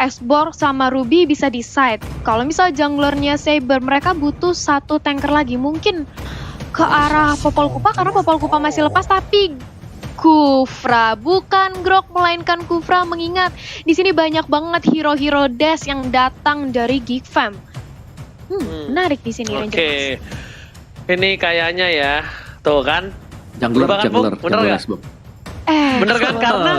Esbor sama Ruby bisa decide. Kalau misal junglernya Saber, mereka butuh satu tanker lagi. Mungkin ke arah Popol Kupa karena Popol Kupa masih lepas, tapi Kufra, bukan Grok melainkan Kufra, mengingat di sini banyak banget hero-hero Dash yang datang dari Geek Fam. Menarik di sini. Oke. Ini kayaknya ya, tuh kan. Jungler, bener nggak? Bener kan, karena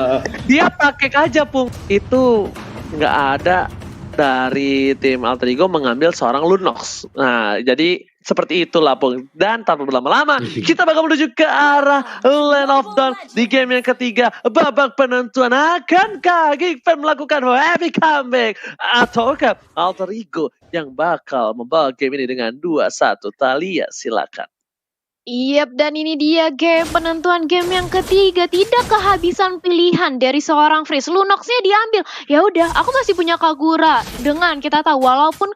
dia pakai aja Pung. Itu nggak ada dari tim Alter Ego mengambil seorang Lunox. Nah, jadi seperti itulah Pung. Dan tanpa berlama-lama, kita bakal menuju ke arah Land of Dawn di game yang ketiga. Babak penentuan, akankah Geek Fam melakukan heavy comeback? Ataukah Alter Ego yang bakal membawa game ini dengan 2-1? Thalia, silakan. Yap, dan ini dia game penentuan game yang ketiga. Tidak kehabisan pilihan dari seorang Freeze. Lunoxnya diambil. Ya udah, aku masih punya Kagura. Dengan kita tahu walaupun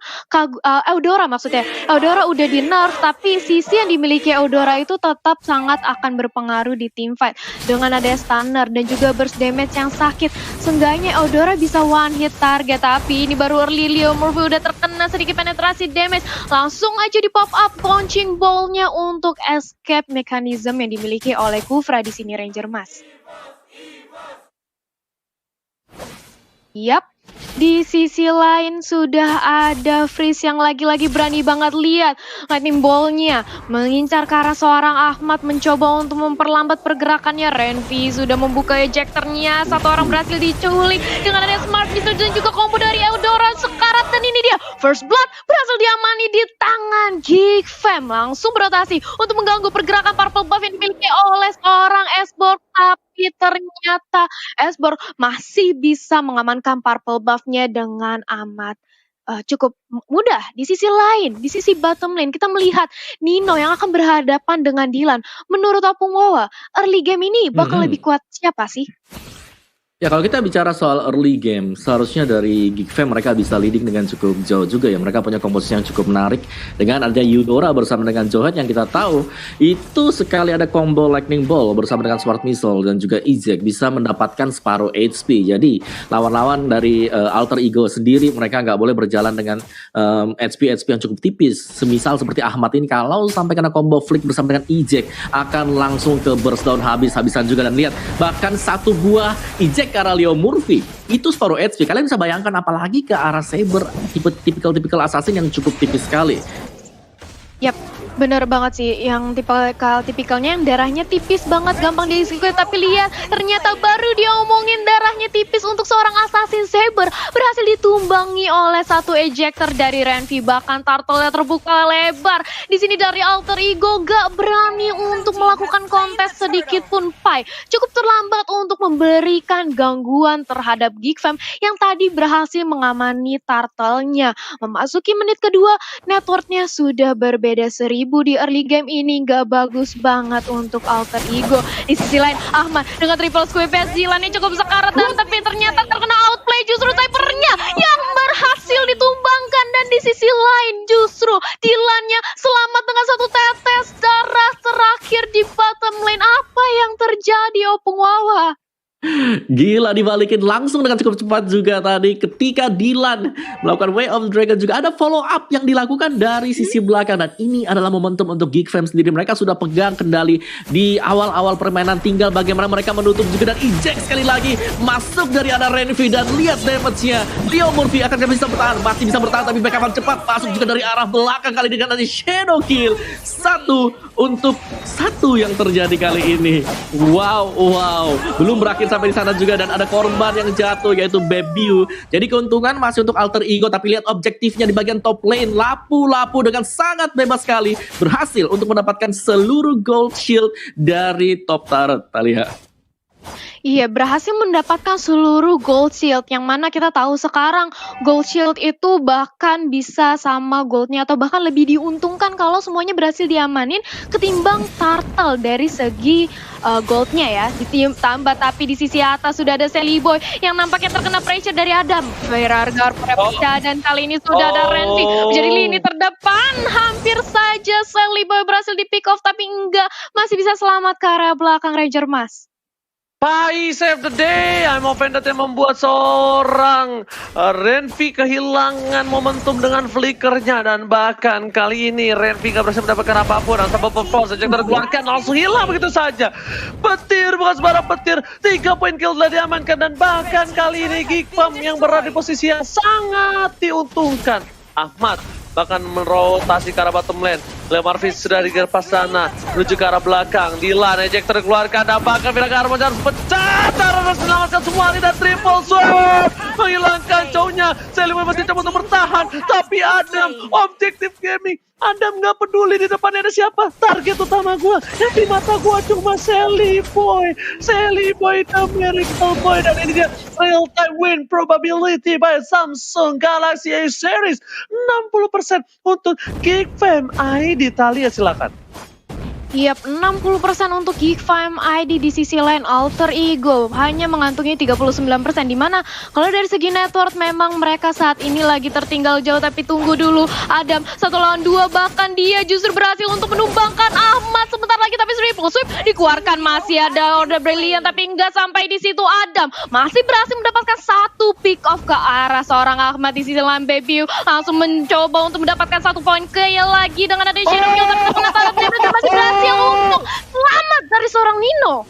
Eudora maksudnya, Eudora udah di nerf, tapi sisi yang dimiliki Eudora itu tetap sangat akan berpengaruh di team fight. Dengan ada stunner dan juga burst damage yang sakit, seenggaknya Eudora bisa one hit target. Tapi ini baru early, Leo Murphy udah terkena sedikit penetrasi damage. Langsung aja di pop up launching ball-nya untuk escape mechanism yang dimiliki oleh Kufra di sini, Ranger Mas. Yap, di sisi lain sudah ada Freeze yang lagi-lagi berani banget. Lihat lightning ball-nya mengincar ke arah seorang Ahmad, mencoba untuk memperlambat pergerakannya. Renvi sudah membuka ejectornya, satu orang berhasil diculik dengan ada smart pistol dan juga combo dari Eudora sekarat. Dan ini dia first blood berhasil diamani di tangan Geek Fam. Langsung berotasi untuk mengganggu pergerakan purple buff yang dimiliki oleh seorang Esbor. Tapi ternyata Esbor masih bisa mengamankan purple buff-nya dengan amat cukup mudah. Di sisi lain, di sisi bottom lane, kita melihat Nino yang akan berhadapan dengan Dylan. Menurut Opung Wawa, early game ini bakal lebih kuat siapa sih? Ya, kalau kita bicara soal early game, seharusnya dari Geek Fam mereka bisa leading dengan cukup jauh juga ya. Mereka punya komposisi yang cukup menarik dengan ada Eudora bersama dengan Johet yang kita tahu itu sekali ada combo Lightning Ball bersama dengan Smart Missile dan juga Izek bisa mendapatkan separuh HP. Jadi lawan-lawan dari Alter Ego sendiri mereka nggak boleh berjalan dengan HP yang cukup tipis. Semisal seperti Ahmad ini kalau sampai kena combo flick bersama dengan Izek akan langsung ke burst down habis-habisan juga. Dan lihat bahkan satu buah Izek ke arah Leo Murphy itu separuh HP. Kalian bisa bayangkan apalagi ke arah Saber, tipikal assassin yang cukup tipis sekali. Yap, bener banget sih, yang tipikalnya yang darahnya tipis banget, gampang di-execute. Tapi lihat, ternyata baru dia omongin darahnya tipis untuk seorang assassin Saber berhasil ditumbangi oleh satu ejector dari Renvi. Bahkan turtle-nya terbuka lebar. Di sini dari Alter Ego gak berani untuk melakukan kontes sedikit pun. Pai cukup terlambat untuk memberikan gangguan terhadap Geek Fam yang tadi berhasil mengamani turtle-nya. Memasuki menit kedua, networknya sudah berbeda 1000 di early game ini. Gak bagus banget untuk Alter Ego. Di sisi lain, Ahmad dengan triple square pass Dylan-nya cukup sekarat, dan tapi ternyata terkena outplay justru Cypher-nya yang berhasil ditumbangkan. Dan di sisi lain justru Dylan-nya selamat dengan satu tetes darah terakhir di bottom lane. Apa yang terjadi, Opung Wawa? Gila, dibalikin langsung dengan cukup cepat juga tadi ketika Dylan melakukan Way of Dragon. Juga ada follow up yang dilakukan dari sisi belakang, dan ini adalah momentum untuk Geek Fam sendiri. Mereka sudah pegang kendali di awal-awal permainan, tinggal bagaimana mereka menutup juga. Dan eject sekali lagi masuk dari arah Renvi, dan lihat damage-nya Leo Murphy akan bisa bertahan, masih bisa bertahan, tapi backup cepat masuk juga dari arah belakang kali dengan nanti shadow kill 1-1 yang terjadi kali ini. Wow, belum berakhir sampai di sana juga, dan ada korban yang jatuh yaitu Bebiu. Jadi keuntungan masih untuk Alter Ego, tapi lihat objektifnya di bagian top lane. Lapu-lapu dengan sangat bebas sekali berhasil untuk mendapatkan seluruh gold shield dari top turret. Thalia. Iya, berhasil mendapatkan seluruh gold shield, yang mana kita tahu sekarang gold shield itu bahkan bisa sama goldnya atau bahkan lebih diuntungkan kalau semuanya berhasil diamanin ketimbang turtle dari segi goldnya ya. Ditambah tapi di sisi atas sudah ada Sally Boy yang nampaknya terkena pressure dari Adam. Ferargar pecah, dan kali ini sudah ada Renvi menjadi lini terdepan. Hampir saja Sally Boy berhasil di pick off, tapi enggak, masih bisa selamat ke arah belakang Ranger Mas. Pai save the day. I'm offended yang membuat seorang Renvi kehilangan momentum dengan flickernya, dan bahkan kali ini Renvi gak berhasil mendapatkan apapun. Unstoppable Force saja terkeluarkan, langsung hilang begitu saja. Petir bukan sembarang petir, 3 poin kill telah diamankan, dan bahkan kali ini Geekfam yang berada di posisi yang sangat diuntungkan. Ahmad bahkan merotasi ke arah bottom lane. Lemar Fizz sudah digerpas sana, menuju ke arah belakang. Dilan ejector dikeluarkan, dan bahkan Viraga Armor harus pecah. Harus menyelamatkan semua ini, dan triple sword menghilangkan cownya. Seliboy masih coba untuk bertahan, tapi Adam Objective Gaming, Adam nggak peduli di depannya ada siapa. Target utama gua, yang di mata gua cuma Seliboy the Miracle Boy, dan ini dia real time win probability by Samsung Galaxy A Series 60% untuk Geekfam ID. Talia silakan. Yap, 60% untuk Geekfam ID. Di sisi lain Alter Ego hanya mengantungi 39%, dimana kalau dari segi network memang mereka saat ini lagi tertinggal jauh. Tapi tunggu dulu, Adam 1 lawan 2, bahkan dia justru berhasil untuk menumbangkan Ahmad sebentar lagi, tapi triple sweep dikeluarkan. Masih ada Order Brilliant, tapi nggak sampai di situ. Adam masih berhasil mendapatkan 1 pick off ke arah seorang Ahmad. Di sisi lain Baby langsung mencoba untuk mendapatkan 1 poin kill lagi dengan ada Shadow Kill, tapi ternyata masih berhasil untuk selamat dari seorang Nino.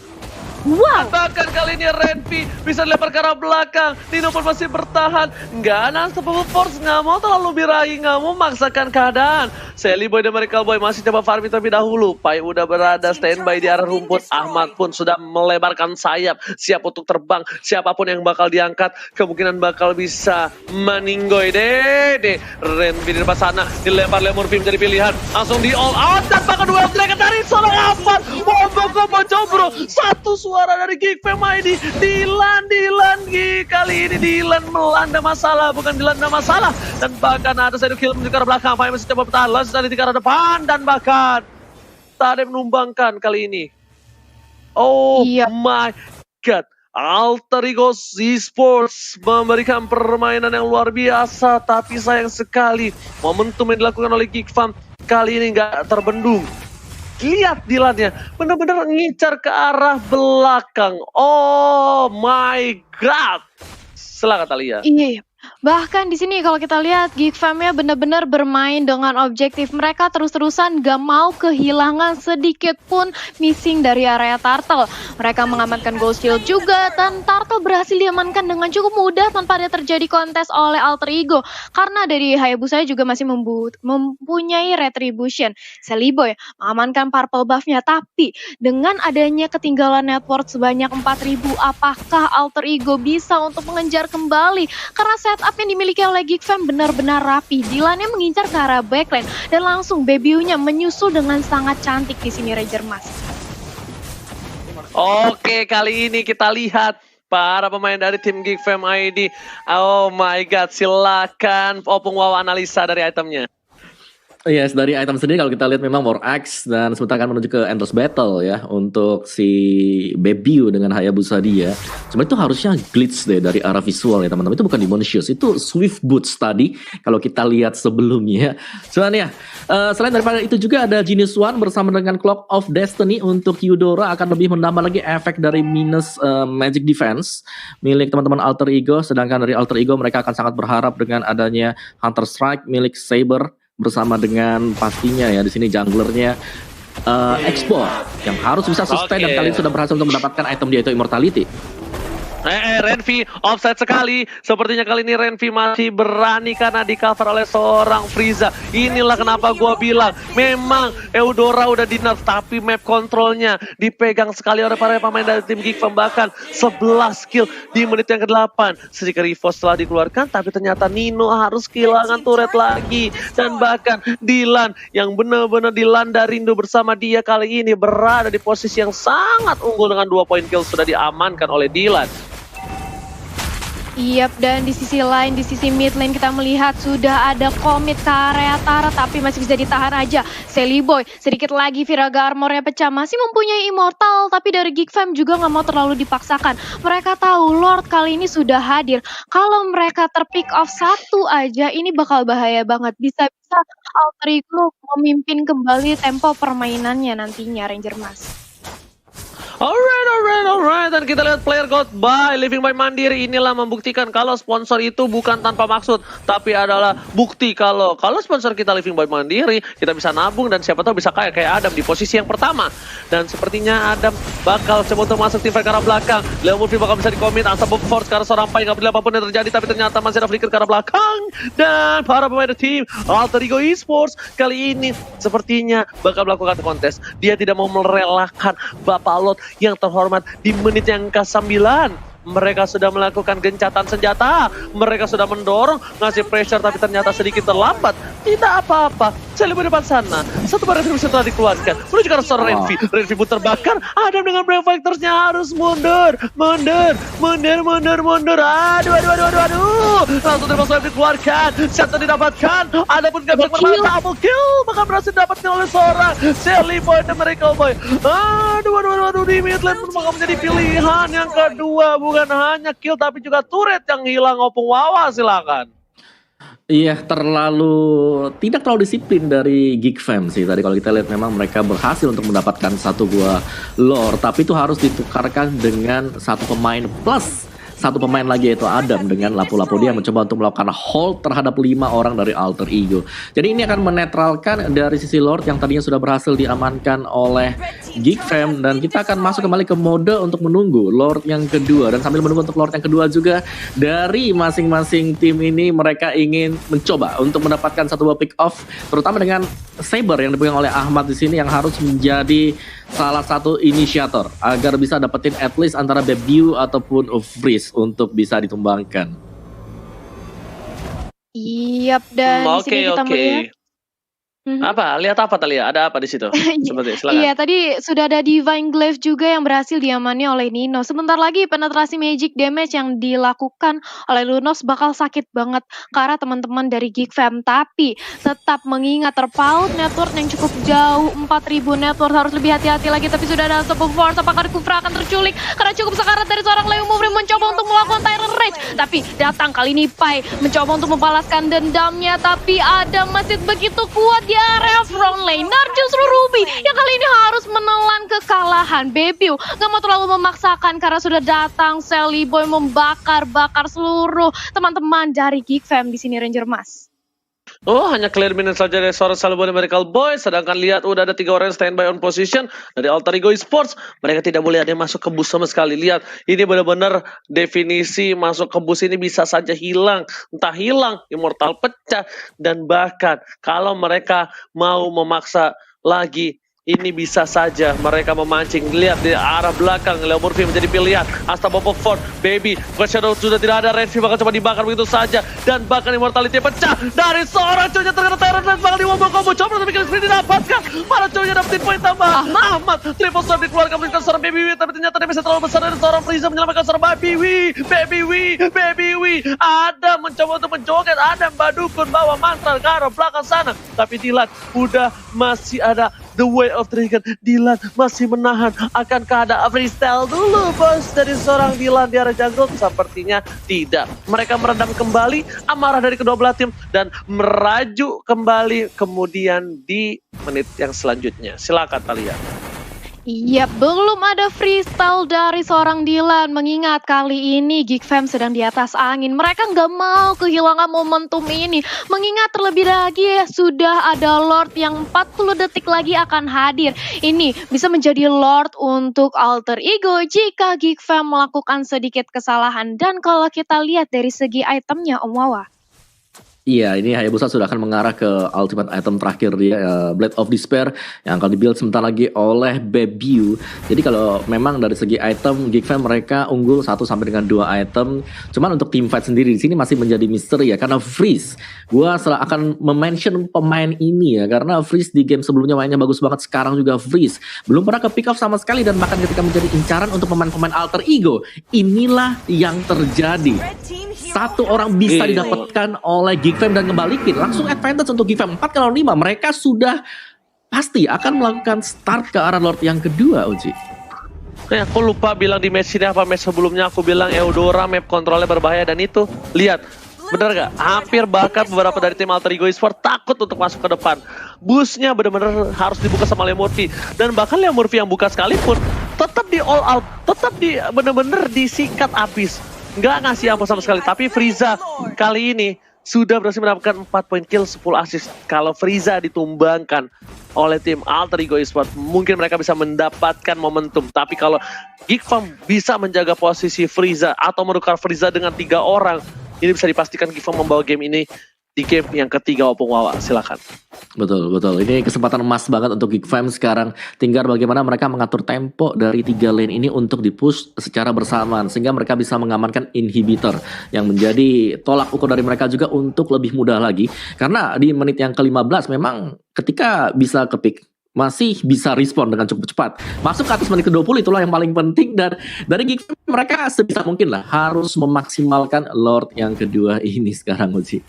Wow. Bahkan kali ini Renvi bisa dilempar ke arah belakang. Nino pun masih bertahan. Nggak ada Unstoppable Force, nggak mau terlalu birahi, nggak mau memaksakan keadaan. Seliboy dan Miracle Boy masih coba farming terlebih dahulu. Pai udah berada standby di arah rumput. Ahmad pun sudah melebarkan sayap, siap untuk terbang. Siapapun yang bakal diangkat kemungkinan bakal bisa meninggoy. Dede Renvi di depan sana, dilempar Lemurfi menjadi pilihan. Langsung di all out, dan bahkan duel dragon dari seorang Ahmad. Combo Cobro, satu suara dari Geekfam ID. Dilan kali ini Dilan melanda masalah, bukan dilanda masalah. Dan bahkan ada satu kill menuju ke arah belakang. Pai masih coba bertahan, langsung dari ke arah depan, dan bahkan tak ada yang menumbangkan kali ini. Oh my god, Alter Ego Esports memberikan permainan yang luar biasa, tapi sayang sekali momentum yang dilakukan oleh Geekfam kali ini nggak terbendung. Lihat Dilannya, benar-benar ngincar ke arah belakang. Oh my god. Silakan Talia. Iya. Bahkan di sini kalau kita lihat Geekfam-nya benar-benar bermain dengan objektif. Mereka terus-terusan gak mau kehilangan sedikit pun missing dari area Turtle. Mereka mengamankan Ghost Shield juga, dan Turtle berhasil diamankan dengan cukup mudah tanpa ada terjadi kontes oleh Alter Ego. Karena dari Hayabusa juga masih mempunyai Retribution. Seliboy mengamankan Purple buff-nya, tapi dengan adanya ketinggalan network sebanyak 4.000, apakah Alter Ego bisa untuk mengejar kembali? Karena setup yang dimiliki oleh Geekfam benar-benar rapi. Dilannya mengincar ke arah backline, dan langsung Baby-nya menyusul dengan sangat cantik di sini Ranger Mas. Oke, kali ini kita lihat para pemain dari tim Geekfam ID. Oh my god, silakan Opung Wawa analisa dari itemnya. Yes, dari item sendiri kalau kita lihat memang War Axe, dan sebentar akan menuju ke Endless Battle ya untuk si Baby dengan Hayabusa dia. Cuma itu harusnya glitch deh dari arah visual ya teman-teman. Itu bukan Demon Shoes, itu Swift Boots tadi kalau kita lihat sebelumnya. Cuman ya, selain daripada itu juga ada Genius One bersama dengan Clock of Destiny untuk Eudora akan lebih menambah lagi efek dari minus Magic Defense milik teman-teman Alter Ego. Sedangkan dari Alter Ego mereka akan sangat berharap dengan adanya Hunter Strike milik Saber bersama dengan pastinya ya di sini junglernya Expo yang harus bisa sustain dan kali ini sudah berhasil untuk mendapatkan item dia itu Immortality. Renvi offside sekali. Sepertinya kali ini Renvi masih berani karena di cover oleh seorang Frieza. Inilah kenapa gua bilang memang Eudora udah di nerf, tapi map kontrolnya dipegang sekali oleh para pemain dari tim Geekfam. Bahkan 11 kill di menit yang ke-8. Sedikit reverse setelah dikeluarkan, tapi ternyata Nino harus kehilangan turret lagi. Dan bahkan Dilan yang benar-benar dilanda rindu bersama dia kali ini berada di posisi yang sangat unggul dengan 2 poin kill sudah diamankan oleh Dilan. Yap, dan di sisi lain, di sisi mid lane kita melihat sudah ada komit ke area Tara, tapi masih bisa ditahan aja. Seliboy, sedikit lagi Viraga armornya pecah, masih mempunyai Immortal, tapi dari Geekfam juga nggak mau terlalu dipaksakan. Mereka tahu Lord kali ini sudah hadir. Kalau mereka terpick off satu aja, ini bakal bahaya banget. Bisa-bisa Alter Ego memimpin kembali tempo permainannya nantinya, Ranger Mas. Alright. Dan kita lihat player got by Living by Mandiri. Inilah membuktikan kalau sponsor itu bukan tanpa maksud, tapi adalah bukti kalau sponsor kita Living by Mandiri, kita bisa nabung dan siapa tahu bisa kayak Adam di posisi yang pertama. Dan sepertinya Adam bakal coba untuk masuk tim fight ke arah belakang. Leo Murphy bakal bisa dikomit, Unstoppable Force ke arah seorang Pai, nggak peduli apapun yang terjadi, tapi ternyata masih ada flicker ke arah belakang. Dan para pemain tim Alter Ego Esports kali ini sepertinya bakal melakukan kontes. Dia tidak mau merelakan Bapak Lot yang terhormat di menit yang ke-9. Mereka sudah melakukan gencatan senjata. Mereka sudah mendorong, ngasih pressure, tapi ternyata sedikit terlambat. Tidak apa-apa. Saya lebih depan sana. Satu barang yang telah dikeluarkan. Menuju ke arah seorang Renvi. Renvi pun terbakar. Adam dengan Brave Fighters-nya harus mundur. Mundur. Aduh. Langsung terima swipe dikeluarkan. Shot didapatkan. Ada pun gak bisa kembali. Double kill. Maka berhasil didapatkan oleh seorang Shelly Boy dan Miracle Boy. Aduh. Di mid lane pun maka menjadi pilihan yang kedua. Bukan hanya kill tapi juga turret yang hilang. Opung Wawa silakan. Iya, tidak terlalu disiplin dari Geek Fam sih. Tadi kalau kita lihat memang mereka berhasil untuk mendapatkan satu buah lore, tapi itu harus ditukarkan dengan satu pemain plus satu pemain lagi, yaitu Adam dengan lapu-lapu dia mencoba untuk melakukan hold terhadap 5 orang dari Alter Ego. Jadi ini akan menetralkan dari sisi Lord yang tadinya sudah berhasil diamankan oleh Geek Fam, dan kita akan masuk kembali ke mode untuk menunggu Lord yang kedua. Dan sambil menunggu untuk Lord yang kedua juga, dari masing-masing tim ini mereka ingin mencoba untuk mendapatkan satu buah pick off, terutama dengan Saber yang dipegang oleh Ahmad di sini yang harus menjadi salah satu inisiator agar bisa dapetin at least antara debut ataupun Freeze untuk bisa ditumbangkan. Iya, dan di sini kita melihat Apa? Lihat apa Talia? Ada apa di situ? Silakan. Iya, tadi sudah ada Divine Glaive juga yang berhasil diamani oleh Nino. Sebentar lagi penetrasi magic damage yang dilakukan oleh Lunos bakal sakit banget karena teman-teman dari Geek Fam. Tapi tetap mengingat terpaut network yang cukup jauh, 4000 network, harus lebih hati-hati lagi. Tapi sudah ada Unstoppable Force, apakah Kufra akan terculik? Karena cukup sekarat dari seorang Leo Murphy mencoba untuk melakukan Tyrant Rage. Tapi datang kali ini Pai mencoba untuk membalaskan dendamnya. Tapi Adam masih begitu kuat di area front lane. Dan justru Ruby yang kali ini harus menelan kekalahan. Bebiu gak mau terlalu memaksakan karena sudah datang Shelly Boy membakar-bakar seluruh teman-teman dari Geek Fam di sini, Ranger Mas. Oh, hanya clear minute saja dari seorang Shelly Boy dan Miracle Boy. Sedangkan lihat udah ada 3 orang standby on position dari Alter Ego Esports. Mereka tidak boleh ada yang masuk ke bus sama sekali. Lihat, ini benar-benar definisi masuk ke bus ini bisa saja hilang. Entah hilang, immortal pecah, dan bahkan kalau mereka mau memaksa lagi, ini bisa saja mereka memancing. Lihat di arah belakang, Leo Murphy menjadi pilihan. Unstoppable Force, Baby, Shadow sudah tidak ada. Renvi bakal coba dibakar begitu saja. Dan bahkan immortality pecah dari seorang cowoknya terkena Tyrant dan bakal diwombo combo. Coba tapi kill screen didapatkan. Para cowoknya dapetin poin tambahan. Ahmad, triple swipe dikeluarkan berikan seorang Baby Wee. Tapi ternyata dia bisa terlalu besar dari seorang Frieza menyelamatkan seorang Baby Wee. Adam mencoba untuk menjoget. Adam Badukun bawa mantra ke arah belakang sana. Tapi Dylan udah masih ada The Way of Dragon. Dylan masih menahan. Akankah ada freestyle dulu bos dari seorang Dylan di arah jungle? Sepertinya tidak. Mereka meredam kembali amarah dari kedua belah tim dan meraju kembali kemudian di menit yang selanjutnya. Silakan Talia. Iya, belum ada freestyle dari seorang Dylan. Mengingat kali ini Geek Fam sedang di atas angin. Mereka nggak mau kehilangan momentum ini. Mengingat terlebih lagi ya, sudah ada Lord yang 40 detik lagi akan hadir. Ini bisa menjadi Lord untuk Alter Ego jika Geek Fam melakukan sedikit kesalahan. Dan kalau kita lihat dari segi itemnya, Om Wawa. Iya, ini Hayabusa sudah akan mengarah ke ultimate item terakhir dia, Blade of Despair, yang akan dibuild sebentar lagi oleh Bebiu. Jadi kalau memang dari segi item, Geek Fam mereka unggul 1 sampai dengan 2 item. Cuman untuk team fight sendiri di sini masih menjadi misteri ya, karena Freeze. Gua akan mention pemain ini ya, karena Freeze di game sebelumnya mainnya bagus banget, sekarang juga Freeze belum pernah ke pick off sama sekali, dan bahkan ketika menjadi incaran untuk pemain-pemain Alter Ego, inilah yang terjadi. 1 orang bisa didapatkan oleh Geek Fam dan ngebalikin langsung advantage untuk Geek Fam. 4-5 mereka sudah pasti akan melakukan start ke arah Lord yang kedua, Uji. Aku lupa bilang di match ini apa match sebelumnya aku bilang Eudora map kontrolnya berbahaya, dan itu lihat bener gak? Hampir bahkan beberapa dari tim Alter Ego Esports takut untuk masuk ke depan. Busnya bener-bener harus dibuka sama Leo Murphy, dan bahkan Leo Murphy yang buka sekalipun tetap di all out, tetap di bener-bener disikat abis, nggak ngasih ampun sama sekali. Tapi Frieza kali ini sudah berhasil mendapatkan 4 poin kill, 10 assist. Kalau Frieza ditumbangkan oleh tim Alter Ego Esports, mungkin mereka bisa mendapatkan momentum. Tapi kalau Geek Farm bisa menjaga posisi Frieza atau menukar Frieza dengan 3 orang, ini bisa dipastikan Geek Farm membawa game ini di game yang ketiga. Opung Wawa, silakan. Betul. Ini kesempatan emas banget untuk Geek Fam sekarang. Tinggal bagaimana mereka mengatur tempo dari 3 lane ini untuk dipush secara bersamaan. Sehingga mereka bisa mengamankan inhibitor. Yang menjadi tolak ukur dari mereka juga untuk lebih mudah lagi. Karena di menit yang ke-15 memang ketika bisa ke-pick, masih bisa respon dengan cukup cepat. Masuk ke atas menit ke-20 itulah yang paling penting. Dan dari Geek Fam mereka sebisa mungkin lah harus memaksimalkan Lord yang kedua ini sekarang, Uji.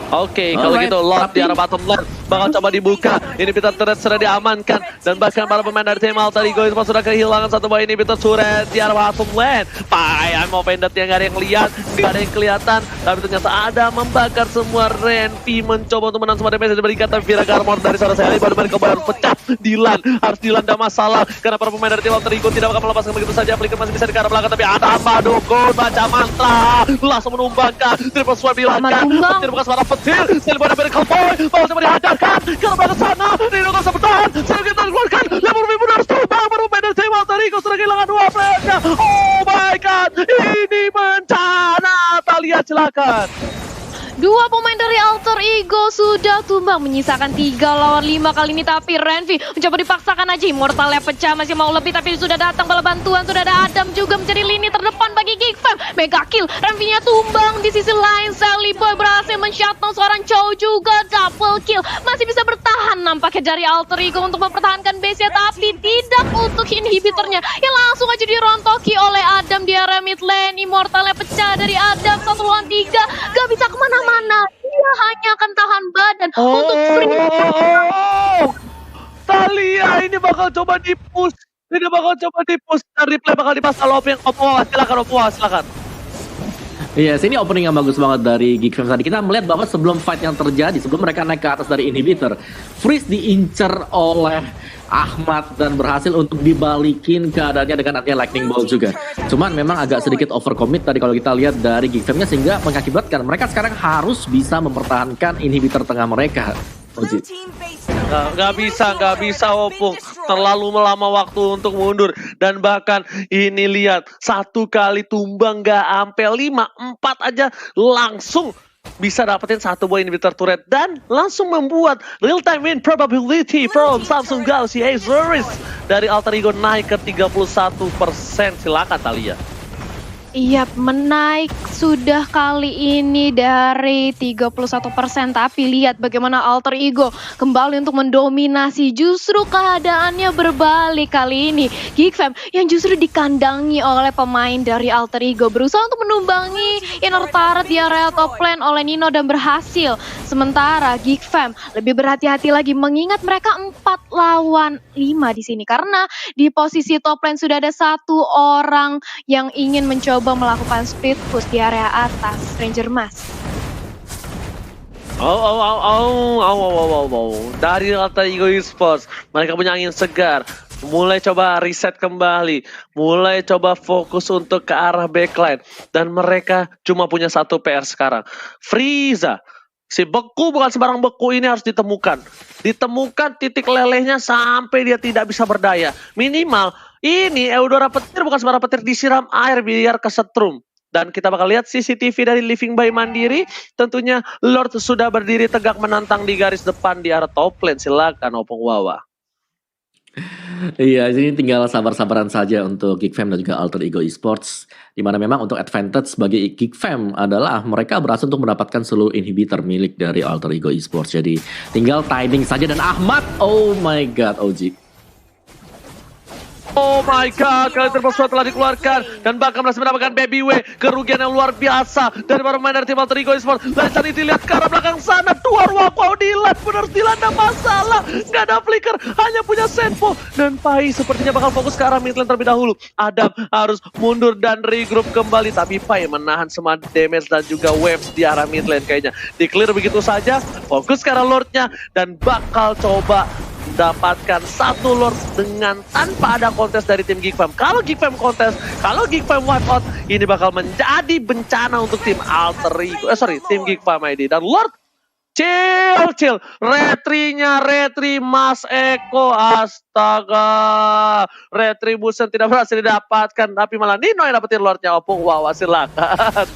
Oke, kalau gitu Lord di arah bottom lane bakal coba dibuka. Inhibitor turret sudah diamankan dan bahkan para pemain dari tim Alter Ego Esports sudah kehilangan satu buah inhibitor turret di arah bottom lane. I'm offended yang gak ada yang lihat, gak ada yang kelihatan, tapi ternyata ada membakar semua. Renvi mencoba untuk menang semua damage yang diberikan, tapi Vira Garmor dari suara saya baru pecah. Dilan harus dilanda masalah karena para pemain dari tim Alter Ego tidak akan melepaskan begitu saja. Flicker masih bisa di arah belakang, tapi ada apa dukun baca mantra langsung menumbangkan. Triple swipe dilakukan, tidak bukan suara petir. Silvana Miracle Boy mau coba dihajarkan ke belakang sana. Nino gak bisa bertahan, kita keluarkan. Lemur Mimun harus tumbang. Para pemain dari tim Alter Ego sudah kehilangan 2 playernya. Oh my god, ini bencana. Talia silakan. 2 pemain dari Alter Ego sudah tumbang, menyisakan 3 lawan 5 kali ini. Tapi Renvi mencoba dipaksakan aja, Immortalnya pecah, masih mau lebih, tapi sudah datang bala bantuan. Sudah ada Adam juga menjadi lini terdepan bagi Geek Fam. Mega kill, Renvi-nya tumbang. Di sisi lain Sally Boy berhasil men-shutdown seorang Chow juga, double kill. Masih bisa bertahan nampaknya dari Alter Ego untuk mempertahankan base-nya, tapi tidak untuk inhibitornya yang langsung aja dirontoki oleh Adam di area mid lane. Immortalnya pecah dari Adam, 1 lawan 3, gak bisa kemana-mana. Dia hanya akan tahan badan untuk free. Talia ini bakal coba dipush. Dan replay bakal dipasang Opung Wawa. Silakan. Yes, ini opening yang bagus banget dari Geek Fam tadi. Kita melihat bahwa sebelum fight yang terjadi, sebelum mereka naik ke atas dari inhibitor, Freeze diincar oleh Ahmad dan berhasil untuk dibalikin keadaannya dengan adanya lightning ball juga. Cuman memang agak sedikit overcommit tadi kalau kita lihat dari Geek Fam-nya, sehingga mengakibatkan mereka sekarang harus bisa mempertahankan inhibitor tengah mereka. Nggak bisa Opung, terlalu lama waktu untuk mundur. Dan bahkan ini lihat, 1 kali tumbang nggak ampe 5, 4 aja langsung bisa dapetin 1 buah inhibitor turret dan langsung membuat real time win probability from Samsung Galaxy Azuris dari Alter Ego naik ke 31%. Silakan Talia. Iya, menaik sudah kali ini dari 31%, tapi lihat bagaimana Alter Ego kembali untuk mendominasi. Justru keadaannya berbalik kali ini. Geek Fam yang justru dikandangi oleh pemain dari Alter Ego berusaha untuk menumbangi inner turret di area top lane oleh Nino dan berhasil. Sementara Geek Fam lebih berhati-hati lagi mengingat mereka 4 lawan 5 di sini karena di posisi top lane sudah ada 1 orang yang ingin mencoba melakukan split push di area atas, Ranger Mas. Dari Alter Ego Esports, mereka punya angin segar. Mulai coba reset kembali, mulai coba fokus untuk ke arah backline. Dan mereka cuma punya 1 PR sekarang. Frieza, si beku bukan sembarang beku ini harus ditemukan. Ditemukan titik lelehnya sampai dia tidak bisa berdaya. Minimal ini Eudora petir bukan sembarang petir, disiram air biar kesetrum. Dan kita bakal lihat CCTV dari Living by Mandiri. Tentunya Lord sudah berdiri tegak menantang di garis depan di arah top lane. Silakan Opung Wawa. Iya, ini tinggal sabar-sabaran saja untuk Geek Fam dan juga Alter Ego Esports. Dimana memang untuk advantage bagi Geek Fam adalah mereka berhasil untuk mendapatkan seluruh inhibitor milik dari Alter Ego Esports. Jadi tinggal timing saja dan Ahmad, oh my god, OG. Oh my god, kali terpaksa telah dikeluarkan dan bahkan berhasil mendapatkan Baby W. Kerugian yang luar biasa dari para pemain dari tim Alter Ego Esports. Dan saat itu lihat ke arah belakang sana, 2 ruang wow Dilan benar dilanda masalah. Gak ada flicker, hanya punya Senpo. Dan Pai sepertinya bakal fokus ke arah mid lane terlebih dahulu. Adam harus mundur dan regroup kembali, tapi Pai menahan semua damage dan juga waves di arah mid lane kayaknya. Di clear begitu saja, fokus ke arah Lordnya dan bakal coba dapatkan satu Lord dengan tanpa ada kontes dari tim Geek Fam. Kalau Geek Fam kontes, kalau Geek Fam wipe out, ini bakal menjadi bencana untuk tim Alter Ego. Tim Geek Fam ID. Dan Lord chill. Retri Mas Eko, astaga. Retribution tidak berhasil didapatkan, tapi malah Nino yang dapetin Lordnya Opung. Wow, silakan.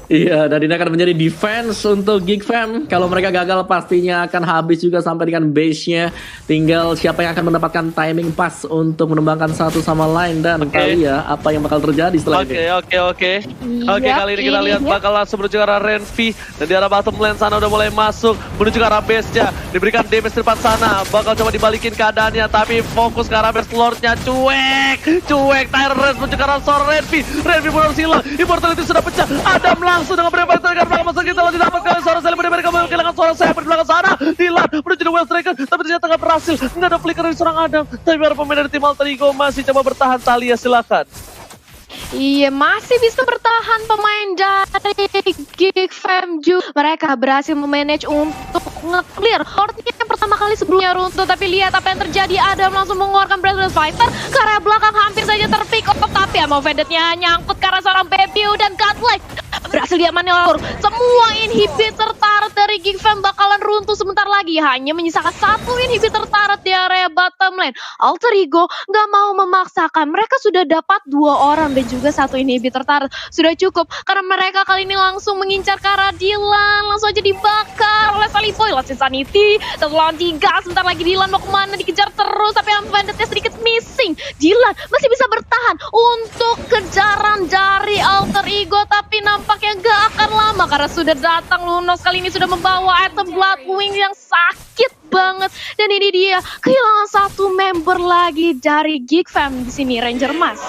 Iya, dan ini akan menjadi defense untuk Geek Fam. Kalau mereka gagal pastinya akan habis juga sampai dengan base-nya. Tinggal siapa yang akan mendapatkan timing pas untuk menembangkan satu sama lain. Dan kali ya, apa yang bakal terjadi setelah ini. Oke, kali ini kita lihat bakal langsung menuju ke arah Renvi. Dan di arah bottom lane sana udah mulai masuk, menuju ke arah base-nya. Diberikan damage di depan sana, bakal coba dibalikin keadaannya. Tapi fokus ke arah base Lord-nya, cuek. Tyrant Race menuju ke arah seorang Renvi benar silang, Immortality sudah pecah. Adam langsung dengan berapa tekan belakang masa kita lagi dapat kali seorang selebriti mereka kehilangan seorang Saber di belakang sana. Dilan menuju di Well Striker, tapi ternyata nggak berhasil. Nggak ada flicker dari seorang Adam. Tapi para pemain dari tim Alter Ego masih coba bertahan. Talia silakan. Iya, masih bisa bertahan pemain dari Geek Fam juga. Mereka berhasil memanage untuk nge-clear Lordnya yang pertama kali sebelumnya runtuh. Tapi lihat apa yang terjadi, Adam langsung mengeluarkan Breathless Fighter. Ke arah belakang hampir saja terpick up, tapi Ammo Vendetnya nyangkut karena seorang Baby dan Godlike berhasil diamani oleh semua inhibitor turret dari Geek Fam bakalan runtuh sebentar lagi. Hanya menyisakan satu inhibitor turret di area bottom lane. Alter Ego nggak mau memaksakan. Mereka sudah dapat 2 orang dan juga 1 inhibitor turret. Sudah cukup karena mereka kali ini langsung mengincar ke arah Dylan. Langsung aja dibakar oleh Saliboy. Lost Insanity. 1 lawan 3. Sebentar lagi Dylan mau kemana? Dikejar terus. Tapi Banditnya sedikit missing. Dylan masih bisa bertahan untuk kejaran dari Alter Ego. Tapi nampaknya gak akan lama karena sudah datang Lunos. Kali ini sudah membawa item Bloodwing yang sakit banget. Dan ini dia kehilangan 1 member lagi dari Geek Fam di sini, Ranger Mas.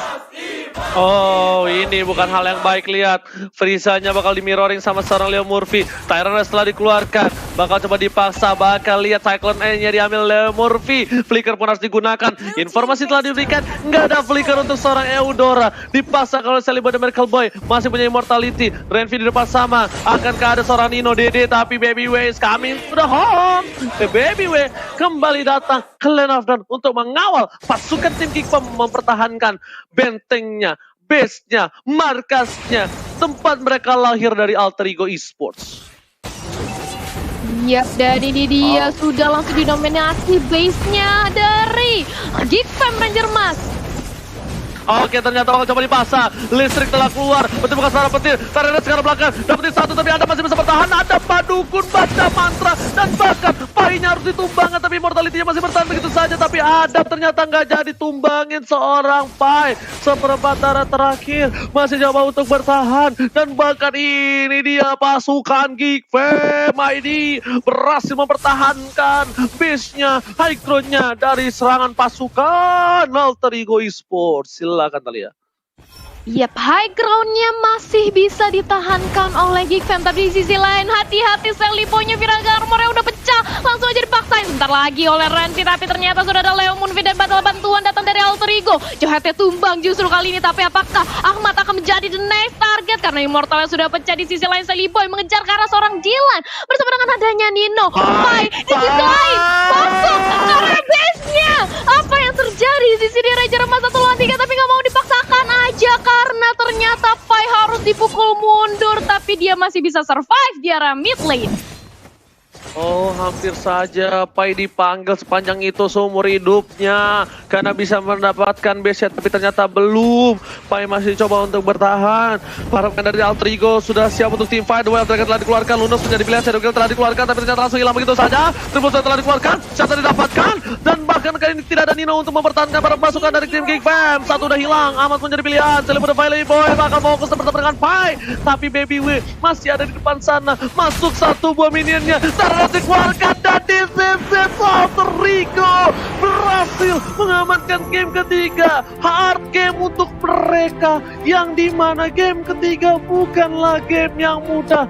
Oh, ini bukan hal yang baik. Lihat, Frisanya bakal di mirroring sama seorang Leo Murphy. Tyrant setelah dikeluarkan, bakal coba dipaksa. Bakal lihat Cyclone E-nya diambil Leo Murphy. Flicker pun harus digunakan. Informasi telah diberikan, nggak ada flicker untuk seorang Eudora. Dipaksa kalau Celebrity dan Miracle Boy masih punya immortality. Renvi di depan sama. Akankah ada seorang Nino Dede, tapi Baby Way is coming to the home. Baby Way kembali datang ke Lane of Dawn untuk mengawal pasukan tim Geek Fam mempertahankan bentengnya, base-nya, markasnya, tempat mereka lahir dari Alter Ego Esports. Yap, dan ini dia sudah langsung dinominasi base-nya dari Geek Fam, Ranger Mas. Oke, ternyata bakal coba dipasang. Listrik telah keluar. Betul bukan seorang petir. Tyrant sekarang belakang. Dapetin 1, tapi Adam masih bisa bertahan. Ada Padukun, baca mantra. Dan bahkan Pai-nya harus ditumbangkan. Tapi immortality-nya masih bertahan begitu saja. Tapi Adam ternyata nggak jadi tumbangin seorang Pai. Seperempat darah terakhir. Masih coba untuk bertahan. Dan bahkan ini dia pasukan Geek Fam ID berhasil mempertahankan base-nya, high ground-nya dari serangan pasukan Alter Ego Esports. Silakan Talia. Yap, high ground-nya masih bisa ditahankan oleh Geek Fam. Tapi di sisi lain, hati-hati Seliponya Viraga armornya udah pecah. Langsung aja dipaksain sebentar lagi oleh Renvi. Tapi ternyata sudah ada Leo Moonvi dan battle bantuan datang dari Alter Ego. Johetnya tumbang justru kali ini. Tapi apakah Ahmad akan menjadi the next target? Karena immortalnya sudah pecah. Di sisi lain Seliboy mengejar ke arah seorang Dylan. Bersama dengan adanya Nino. Pai di sisi lain masuk ke arah base-nya. Apa yang terjadi di sini? Ranger Emas 1 lawan 3 tapi nggak mau dipaksakan aja. Karena ternyata Pai harus dipukul mundur. Tapi dia masih bisa survive di area mid lane. Oh, hampir saja Pai dipanggil sepanjang itu seumur hidupnya karena bisa mendapatkan base, tapi ternyata belum. Pai masih coba untuk bertahan. Para pemain dari Alter Ego sudah siap untuk team fight. Duel Dragon telah dikeluarkan, Lunos menjadi pilihan, Shadow Kill telah dikeluarkan, tapi ternyata langsung hilang begitu saja. Triple Threat telah dikeluarkan, Shadow didapatkan, dan bahkan kali ini tidak ada Nino untuk mempertahankan para pasukan dari tim Geek Fam. 1 udah hilang, Ahmad menjadi pilihan, Celebrity Valley Boy bakal fokus bersama dengan Pai, tapi Baby W masih ada di depan sana. Masuk 1 buah minionnya, dikeluarkan, dan di sisi Alter Ego berhasil mengamankan game ketiga. Hard game untuk mereka, yang dimana game ketiga bukanlah game yang mudah.